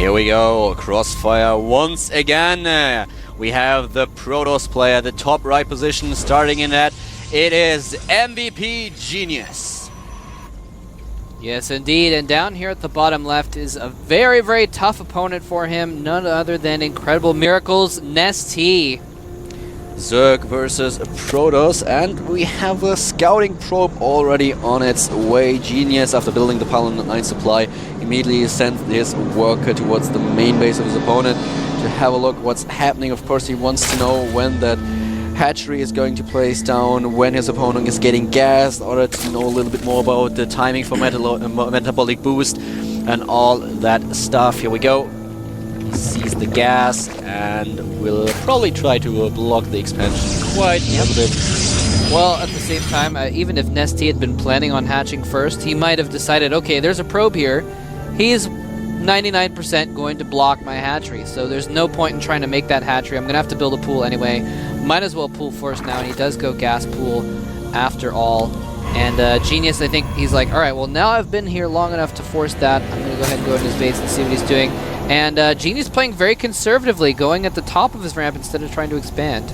Here we go, crossfire once again. We have the Protoss player, the top right position, starting in that. It is MVP Genius. Yes, indeed. And down here at the bottom left is a very, very tough opponent for him. None other than Incredible Miracles, NesTea. Zerg versus Protoss, and we have a scouting probe already on its way. Genius, after building the pylon at 9 supply, immediately sends his worker towards the main base of his opponent to have a look what's happening. Of course, he wants to know when that hatchery is going to place down, when his opponent is getting gassed, in order to know a little bit more about the timing for metabolic boost and all that stuff. Here we go. He sees the gas and will probably try to block the expansion quite a little bit. Well, at the same time, even if NesTea had been planning on hatching first, he might have decided, okay, there's a probe here. He's 99% going to block my hatchery, so there's no point in trying to make that hatchery. I'm going to have to build a pool anyway. Might as well pool first now, and he does go gas pool after all. And Genius, I think he's like, all right, well, now I've been here long enough to force that. I'm going to go ahead and go into his base and see what he's doing. And Genius playing very conservatively, going at the top of his ramp instead of trying to expand.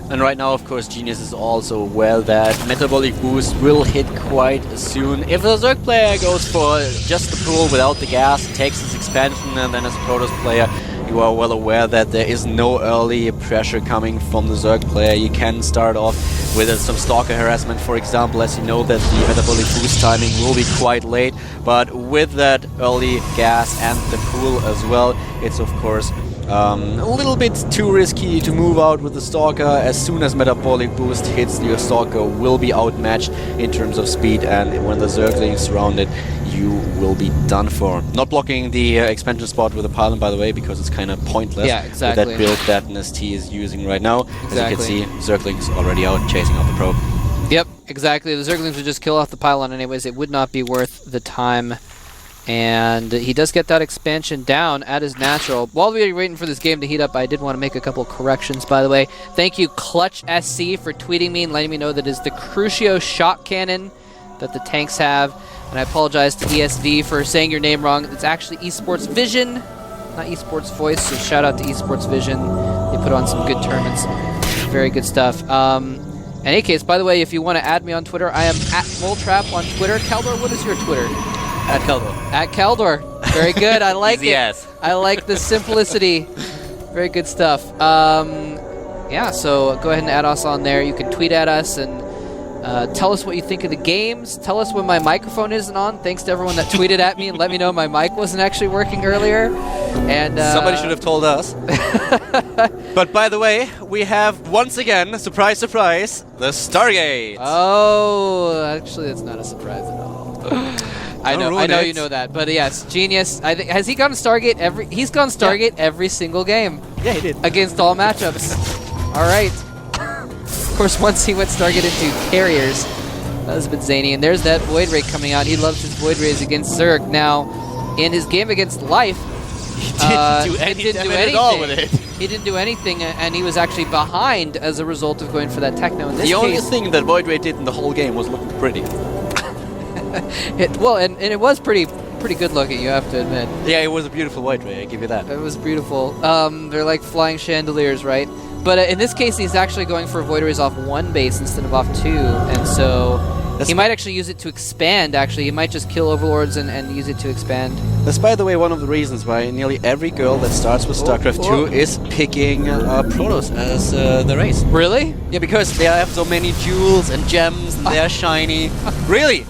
And right now, of course, Genius is also aware that metabolic boost will hit quite soon. If the Zerg player goes for just the pool without the gas, takes his expansion, and then as a Protoss player, you are well aware that there is no early pressure coming from the Zerg player. You can start off with some Stalker harassment, for example, as you know that the metabolic boost timing will be quite late. But with that early gas and the pool as well, it's of course a little bit too risky to move out with the Stalker. As soon as metabolic boost hits, your Stalker will be outmatched in terms of speed, and when the Zergling is surrounded, you will be done for. Not blocking the expansion spot with a pylon, by the way, because it's kind of pointless. Yeah, exactly. With that build that NesTea is using right now. Exactly. As you can see, Zergling's already out chasing out the probe. Yep, exactly. The Zerglings would just kill off the pylon anyways. It would not be worth the time. And he does get that expansion down at his natural. While we were waiting for this game to heat up, I did want to make a couple corrections, by the way. Thank you, Clutch SC, for tweeting me and letting me know that is the Crucio shot cannon that the tanks have. And I apologize to ESV for saying your name wrong. It's actually Esports Vision, not Esports Voice, so shout out to Esports Vision. They put on some good tournaments. Very good stuff. In any case, by the way, if you want to add me on Twitter, I am at Moletrap on Twitter. Keldor, what is your Twitter? At Keldor. At Keldor. Very good. I like it. Yes. I like the simplicity. Very good stuff. Yeah, so go ahead and add us on there. You can tweet at us and tell us what you think of the games. Tell us when my microphone isn't on. Thanks to everyone that tweeted at me and let me know my mic wasn't actually working earlier. And somebody should have told us. But by the way, we have once again, surprise, surprise, the Stargate. Oh, actually, that's not a surprise at all. I know you know that, but yes, Genius. I think has he gone Stargate every? He's gone Stargate every single game. Yeah, he did against all matchups. All right. Of course, once he went Stargate into carriers, that was a bit zany. And there's that Void Ray coming out. He loves his Void Rays against Zerg. Now, in his game against Life, he didn't do anything at all with it. He didn't do anything, and he was actually behind as a result of going for that Techno. In this the only thing that Void Ray did in the whole game was looking pretty. Well, and it was pretty good looking, you have to admit. Yeah, it was a beautiful Void Ray, I give you that. It was beautiful. They're like flying chandeliers, right? But in this case, he's actually going for Void Rays off one base instead of off two, and so he might actually use it to expand, actually. He might just kill Overlords and use it to expand. That's, by the way, one of the reasons why nearly every girl that starts with StarCraft 2 is picking Protoss as the race. Really? Yeah, because they have so many jewels and gems, and they're shiny. Really?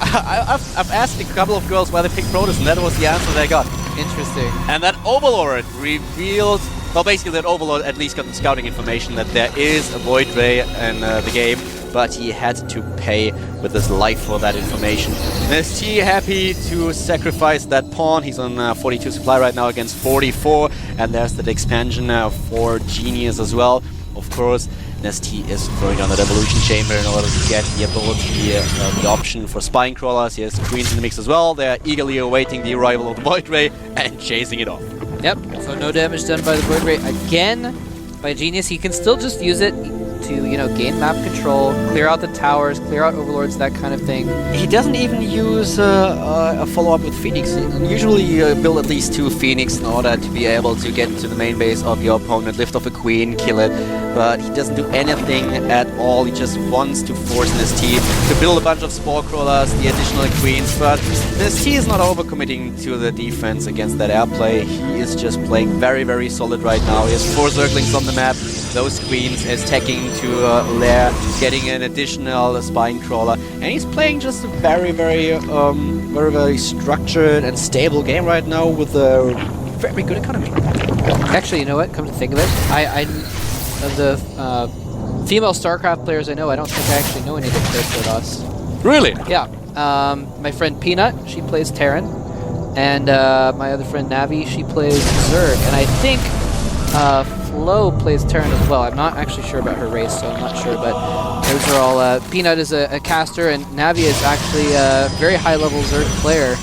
I've asked a couple of girls why they picked Protoss, and that was the answer they got. Interesting. And that Overlord revealed... Well, basically, that Overlord at least got the scouting information that there is a Void Ray in the game, but he had to pay with his life for that information. NesTea happy to sacrifice that pawn. He's on 42 supply right now against 44, and there's that expansion for Genius as well. Of course, NesTea is throwing down that Evolution Chamber in order to get the ability, the option for Spine Crawlers. He has Queens in the mix as well. They're eagerly awaiting the arrival of the Void Ray and chasing it off. Yep, so no damage done by the Void Ray again by Genius. He can still just use it to, you know, gain map control, clear out the towers, clear out overlords, that kind of thing. He doesn't even use a follow-up with Phoenix. Usually you build at least 2 Phoenix in order to be able to get into the main base of your opponent, lift off a Queen, kill it. But he doesn't do anything at all. He just wants to force NesTea to build a bunch of Spore Crawlers, the additional Queens. But NesTea is not overcommitting to the defense against that airplay. He is just playing very, very solid right now. He has 4 Zerglings on the map. Those Queens is tagging to Lair, getting an additional Spine Crawler. And he's playing just a very, very structured and stable game right now with a very good economy. Actually, you know what? Come to think of it, of the female StarCraft players I know, I don't think I actually know any that play Protoss. Really? Yeah. My friend Peanut, she plays Terran. And my other friend Navi, she plays Zerg. And I think Flo plays Terran as well. I'm not actually sure about her race, so I'm not sure. But those are all... Peanut is a caster, and Navi is actually a very high-level Zerg player.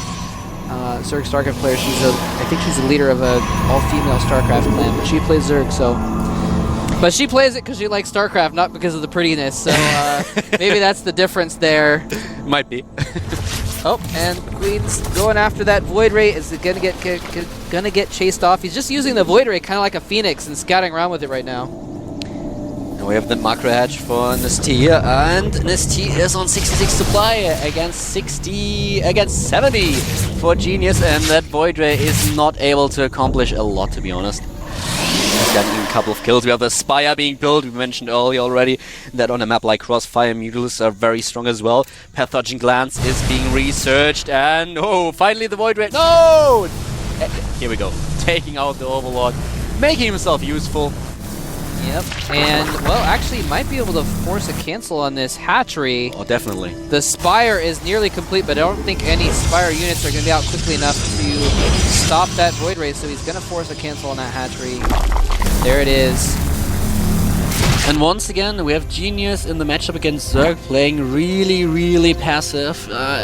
Zerg StarCraft player. I think she's the leader of a all-female StarCraft clan, but she plays Zerg, so... But she plays it because she likes StarCraft, not because of the prettiness, so maybe that's the difference there. Might be. Oh, and Queen's going after that Void Ray. Is it gonna get chased off? He's just using the Void Ray kind of like a Phoenix and scouting around with it right now. And we have the macro hedge for NesTea, and NesTea is on 66 supply against 70 for Genius, and that Void Ray is not able to accomplish a lot, to be honest. He's gotten a couple of kills. We have the Spire being built. We mentioned earlier already that on a map like Crossfire, Mutalisks are very strong as well. Pathogen Glance is being researched, and oh, finally the Void Ray. No! Here we go. Taking out the Overlord, making himself useful. Yep, and, well, actually, might be able to force a cancel on this hatchery. Oh, definitely. The Spire is nearly complete, but I don't think any Spire units are going to be out quickly enough to stop that Void Ray, so he's going to force a cancel on that hatchery. There it is. And once again, we have Genius in the matchup against Zerg playing really, really passive.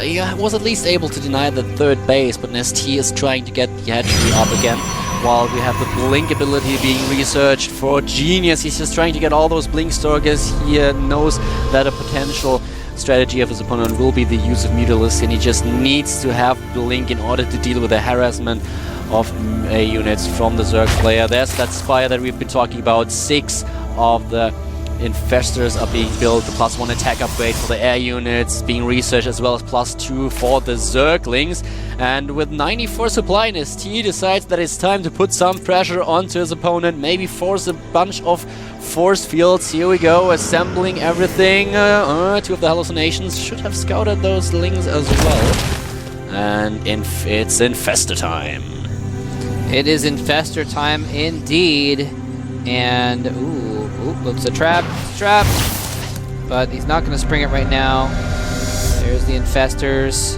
He was at least able to deny the 3rd base, but NesTea is trying to get the hatchery up again. While we have the Blink ability being researched for Genius, he's just trying to get all those Blink Stalkers. He knows that a potential strategy of his opponent will be the use of Mutalisks, and he just needs to have Blink in order to deal with the harassment of units from the Zerg player. There's that Spire that we've been talking about. 6 of the Infestors are being built. The +1 attack upgrade for the air units being researched, as well as +2 for the Zerglings. And with 94 supply, NesTea decides that it's time to put some pressure onto his opponent, maybe force a bunch of force fields. Here we go, assembling everything. 2 of the hallucinations should have scouted those lings as well. And it's Infestor time. It is Infestor time indeed. And, ooh, looks a trap. Trap. But he's not going to spring it right now. There's the Infestors.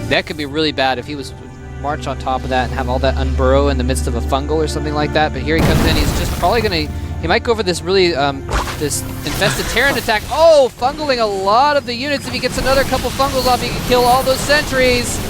That could be really bad if he was march on top of that and have all that unburrow in the midst of a fungal or something like that. But here he comes in. He's just probably going to... He might go for this really... this infested Terran attack. Oh! Fungling a lot of the units. If he gets another couple fungals off, he can kill all those sentries.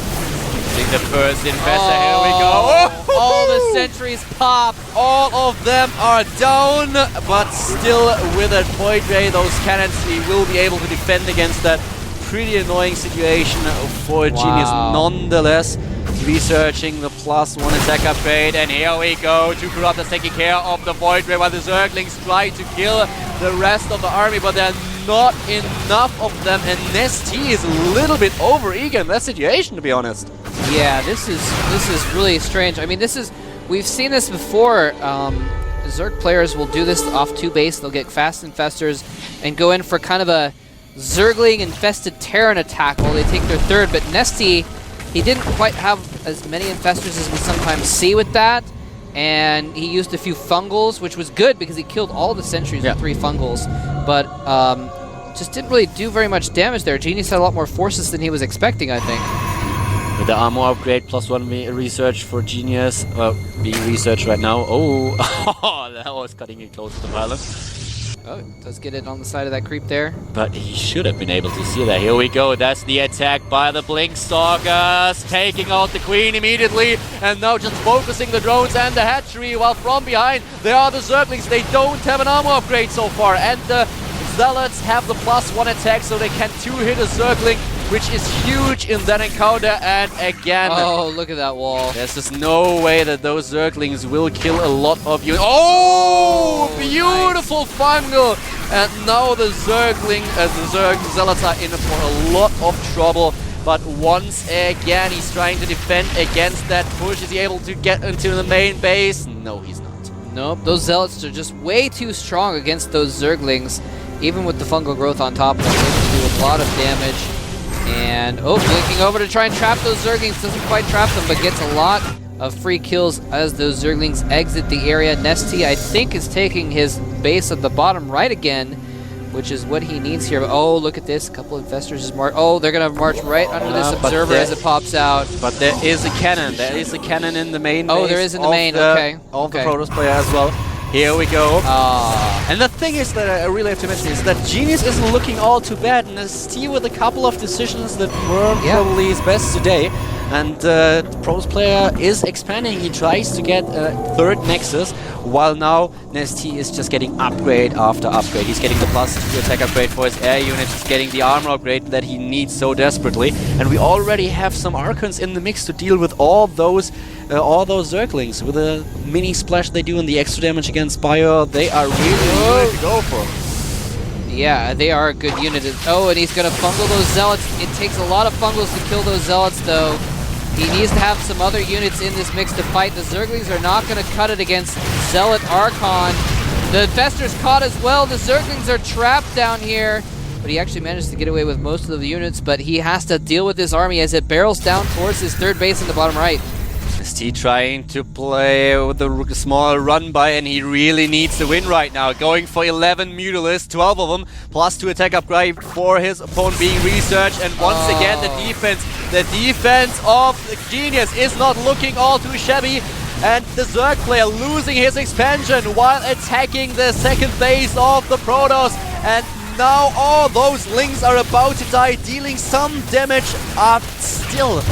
The first Infestor, here we go. All the sentries pop. All of them are down, but still with that Void Ray, those cannons, he will be able to defend against that pretty annoying situation for Genius nonetheless. Researching the +1 attack upgrade, and here we go. 2 Corruptors taking care of the Void Ray while the Zerglings try to kill the rest of the army, but there are not enough of them, and NesTea is a little bit over-eager in that situation, to be honest. Yeah, this is really strange. I mean, we've seen this before. Zerg players will do this off 2 base. They'll get fast Infestors and go in for kind of a Zergling infested Terran attack while they take their 3rd, but NesTea, he didn't quite have as many Infestors as we sometimes see with that, and he used a few Fungals, which was good because he killed all the sentries with 3 Fungals, but just didn't really do very much damage there. Genius had a lot more forces than he was expecting, I think. With the armor upgrade, +1 research for Genius, being researched right now. Oh, that was cutting it close to the pylon. Oh, does get it on the side of that creep there. But he should have been able to see that. Here we go. That's the attack by the Blink Stalkers, taking out the Queen immediately, and now just focusing the drones and the hatchery, while from behind there are the Zerglings. They don't have an armor upgrade so far, and the Zealots have the +1 attack, so they can 2-hit a Zergling, which is huge in that encounter. And again, oh, look at that wall. there's just no way that those Zerglings will kill a lot of you. Oh, beautiful fungal! And now the Zergling, the Zealots are in for a lot of trouble. But once again, he's trying to defend against that push. Is he able to get into the main base? No, he's not. Nope, those Zealots are just way too strong against those Zerglings. Even with the fungal growth on top of them, able to do a lot of damage. And, oh, blinking over to try and trap those Zerglings. Doesn't quite trap them, but gets a lot of free kills as those Zerglings exit the area. NesTea, I think, is taking his base at the bottom right again, which is what he needs here. But, oh, look at this. A couple of Infestors just march. Oh, they're going to march right under this Observer as it pops out. But there is a cannon. There is a cannon in the main base. Oh, there is in the main. Okay. Of the Protoss player as well. Here we go. And the thing is that I really have to mention is that Genius isn't looking all too bad, and NesTea with a couple of decisions that weren't probably his best today. And the Protoss player is expanding. He tries to get a third Nexus, while now NesTea is just getting upgrade after upgrade. He's getting the +2 attack upgrade for his air unit. He's getting the armor upgrade that he needs so desperately. And we already have some Archons in the mix to deal with all those Zerglings. With a mini splash they do and the extra damage against Bio, they are really good to go for. Yeah, they are a good unit. Oh, and he's going to fungal those Zealots. It takes a lot of fungals to kill those Zealots, though. He needs to have some other units in this mix to fight. The Zerglings are not going to cut it against Zealot Archon. The Infestor's caught as well. The Zerglings are trapped down here. But he actually managed to get away with most of the units, but he has to deal with this army as it barrels down towards his third base in the bottom right. NesTea trying to play with the small run by, and he really needs to win right now. Going for 11 Mutalisks, 12 of them, +2 attack upgrade for his opponent being researched. And once again, the defense of Genius is not looking all too shabby. And the Zerg player losing his expansion while attacking the second base of the Protoss. And now all those Lings are about to die, dealing some damage still.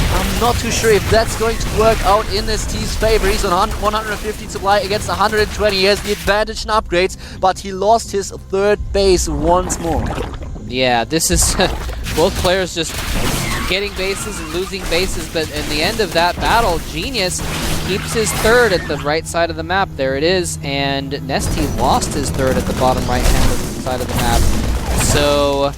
I'm not too sure if that's going to work out in NesTea's favor. He's on 150 supply against 120. He has the advantage in upgrades, but he lost his third base once more. Yeah, this is both players just getting bases and losing bases, but in the end of that battle, Genius keeps his third at the right side of the map. There it is, and NesTea lost his third at the bottom right-hand side of the map. So,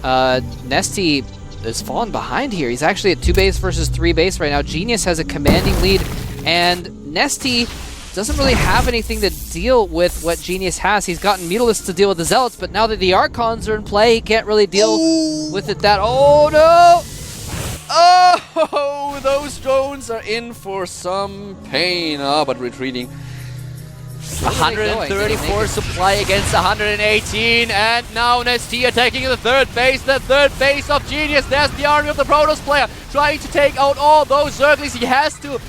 NesTea is fallen behind here. He's actually at 2 base versus 3 base right now. Genius has a commanding lead, and NesTea doesn't really have anything to deal with what Genius has. He's gotten Mutalisks to deal with the Zealots, but now that the Archons are in play, he can't really deal with it that... Oh, no! Oh, those drones are in for some pain. But retreating. 134 supply against 118, and now NesTea attacking the third base of Genius. There's the army of the Protoss player trying to take out all those Zerglings. He has to.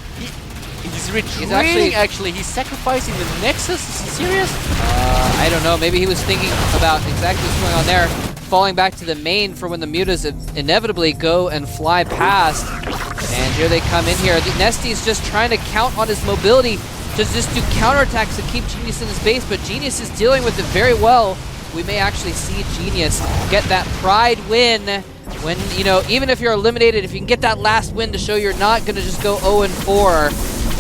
He's retreating. Actually, he's sacrificing the Nexus. Is he serious? I don't know. Maybe he was thinking about exactly what's going on there. Falling back to the main for when the mutas inevitably go and fly past. And here they come in here. NesTea's just trying to count on his mobility to just do counterattacks to keep Genius in his base, but Genius is dealing with it very well. We may actually see Genius get that pride win when, you know, even if you're eliminated, if you can get that last win to show you're not going to just go 0-4,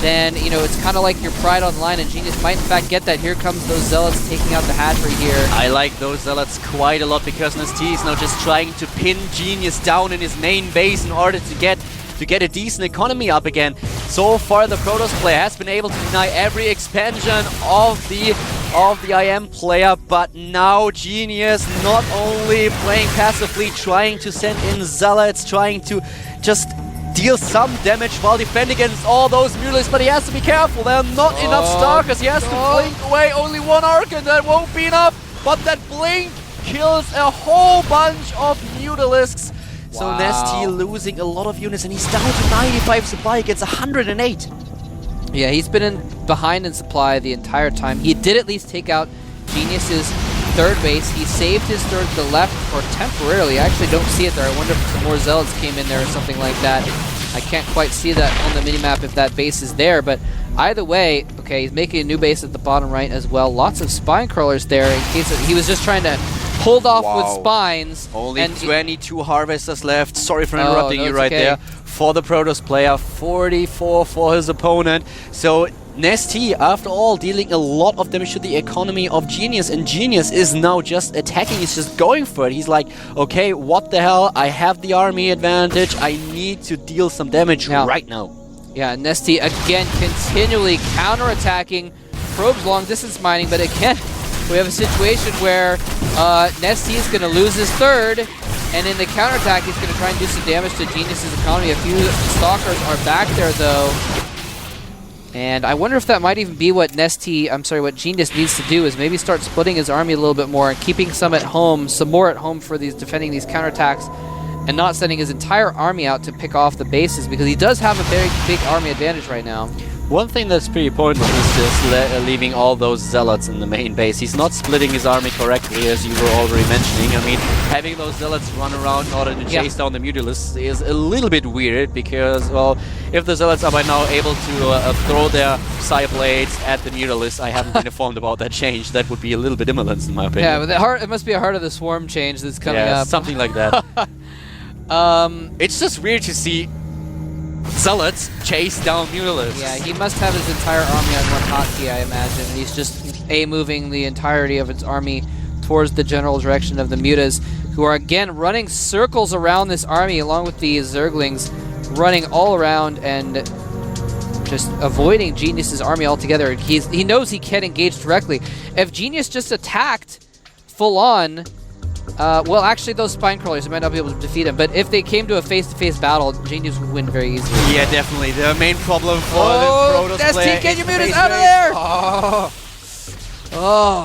then, you know, it's kind of like your pride on the line, and Genius might in fact get that. Here comes those Zealots taking out the hatchery here. I like those Zealots quite a lot because NesTea is now just trying to pin Genius down in his main base in order to get a decent economy up again. So far, the Protoss player has been able to deny every expansion of the IM player, but now Genius not only playing passively, trying to send in Zealots, trying to just deal some damage while defending against all those Mutalisks, but he has to be careful. There are not enough Stalkers. He has to blink away only one Archon. That won't be enough, but that blink kills a whole bunch of Mutalisks. So NesTea losing a lot of units, and he's down to 95 supply against 108. Yeah, he's been behind in supply the entire time. He did at least take out Genius's third base. He saved his third to the left for temporarily. I actually don't see it there. I wonder if some more Zealots came in there or something like that. I can't quite see that on the minimap if that base is there, but either way, okay, he's making a new base at the bottom right as well. Lots of spine crawlers there in case he was just trying to hold off with spines. Only 22 harvesters left. Sorry for interrupting you right there. For the Protoss player, 44 for his opponent. So NesTea, after all, dealing a lot of damage to the economy of Genius, and Genius is now just attacking, he's just going for it. He's like, okay, what the hell, I have the army advantage, I need to deal some damage right now. Yeah, NesTea again continually counterattacking, probes long distance mining, but again, we have a situation where NesTea is going to lose his third, and in the counterattack, he's going to try and do some damage to Genius's economy. A few Stalkers are back there, though. And I wonder if that might even be what what Genius needs to do, is maybe start splitting his army a little bit more and keeping some more at home for these defending these counterattacks, and not sending his entire army out to pick off the bases, because he does have a very big army advantage right now. One thing that's pretty pointless is just leaving all those Zealots in the main base. He's not splitting his army correctly, as you were already mentioning. I mean, having those Zealots run around in order to chase down the Mutalisks is a little bit weird, because, well, if the Zealots are by now able to throw their Psy Blades at the Mutalisks, I haven't been informed about that change. That would be a little bit imbalance, in my opinion. Yeah, but it must be a Heart of the Swarm change that's coming up. Something like that. It's just weird to see Zealots chase down Mutalisks. Yeah, he must have his entire army on one hotkey, I imagine. He's just moving the entirety of its army towards the general direction of the Mutas, who are again running circles around this army along with the Zerglings, running all around and just avoiding Genius's army altogether. He knows he can't engage directly. If Genius just attacked full on, well, actually, those spine crawlers might not be able to defeat him, but if they came to a face-to-face battle, Genius would win very easily. Yeah, definitely. The main problem for the Protoss player get your Mutas out of there!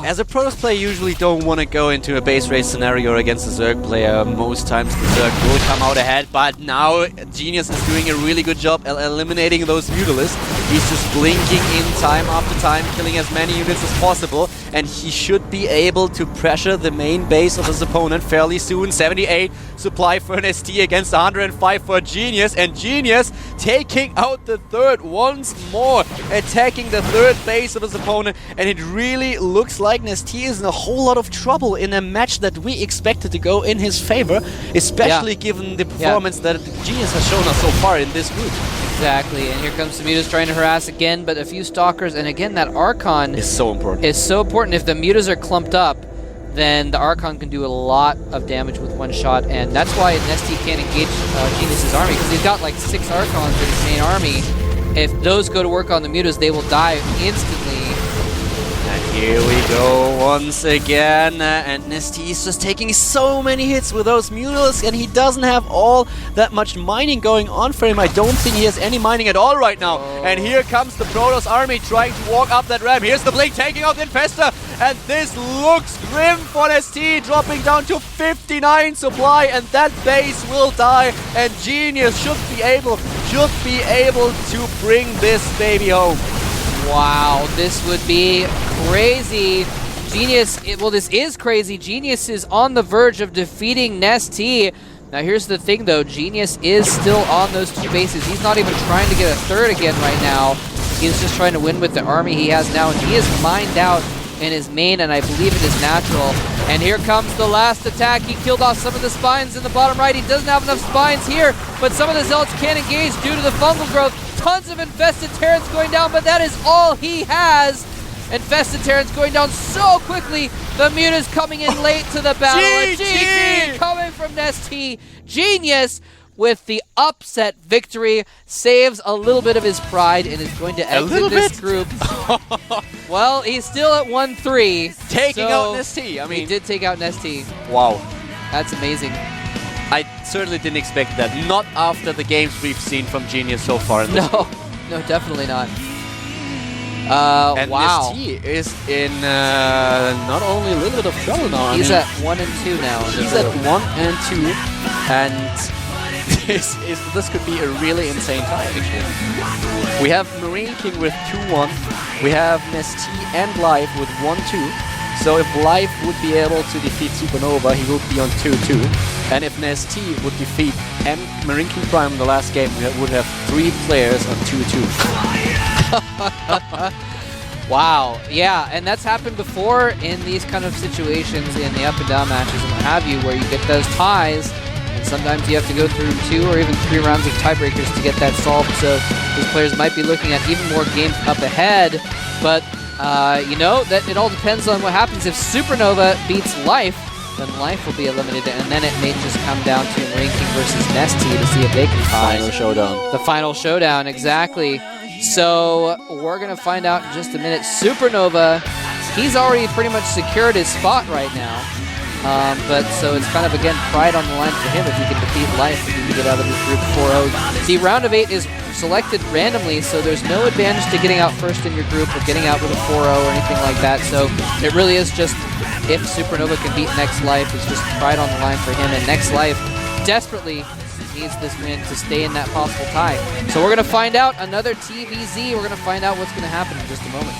As a Protoss player, you usually don't want to go into a base race scenario against a Zerg player. Most times the Zerg will come out ahead, but now Genius is doing a really good job eliminating those Mutalisks. He's just blinking in time after time, killing as many units as possible, and he should be able to pressure the main base of his opponent fairly soon. 78 supply for NesTea against 105 for Genius, and Genius taking out the third once more, attacking the third base of his opponent, and it really looks like NesTea is in a whole lot of trouble in a match that we expected to go in his favor, especially given the performance that Genius has shown us so far in this group. Exactly, and here comes the Mutas trying to harass again, but a few Stalkers, and again that Archon is so important. If the Mutas are clumped up, then the Archon can do a lot of damage with one shot, and that's why NesTea can't engage Genius's army, because he's got like 6 Archons in his main army. If those go to work on the Mutas, they will die instantly. And here we go once again, and NesTea is just taking so many hits with those Mutalisks, and he doesn't have all that much mining going on for him. I don't think he has any mining at all right now. And here comes the Protoss army trying to walk up that ramp. Here's the Blink taking out the Infestor, and this looks grim for NesTea, dropping down to 59 supply, and that base will die, and Genius should be able to bring this baby home. Wow, this would be crazy. Genius, this is crazy. Genius is on the verge of defeating NesTea. Now here's the thing though, Genius is still on those 2 bases. He's not even trying to get a third again right now. He's just trying to win with the army he has now, and he is mined out in his main, and I believe it is natural. And here comes the last attack. He killed off some of the spines in the bottom right. He doesn't have enough spines here, but some of the Zealots can't engage due to the fungal growth. Tons of Infested Terrans going down, but that is all he has. Infested Terrans going down so quickly. The Mutas coming in late to the battle. GG coming from NesTea. Genius with the upset victory, saves a little bit of his pride and is going to exit this group. Well, he's still at 1-3. Taking out NesTea. I mean, he did take out NesTea. Wow. That's amazing. I certainly didn't expect that. Not after the games we've seen from Genius so far. In this no, definitely not. And wow. NesTea is in not only a little bit of trouble now. He's at 1-2 now. He's at 1-2, and this could be a really insane tie, actually. We have Marine King with 2-1. We have NesTea and Live with 1-2. So if Life would be able to defeat Supernova, he would be on 2-2. And if NesTea would defeat Marine King Prime in the last game, we would have 3 players on 2-2. Wow, yeah, and that's happened before in these kind of situations in the up and down matches and what have you, where you get those ties, and sometimes you have to go through 2 or even 3 rounds of tiebreakers to get that solved. So these players might be looking at even more games up ahead, but you know, that it all depends on what happens. If Supernova beats Life, then Life will be eliminated, and then it may just come down to Marine King versus NesTea to see if they can tie. Final showdown. The final showdown, exactly. So we're going to find out in just a minute. Supernova, he's already pretty much secured his spot right now. But so it's kind of, again, pride on the line for him if he can defeat Life, if he can get out of this group 4-0. The round of 8 is selected randomly, so there's no advantage to getting out first in your group or getting out with a 4-0 or anything like that. So it really is just if Supernova can beat Next Life, it's just pride on the line for him. And Next Life desperately needs this win to stay in that possible tie. So we're going to find out another TVZ. We're going to find out what's going to happen in just a moment.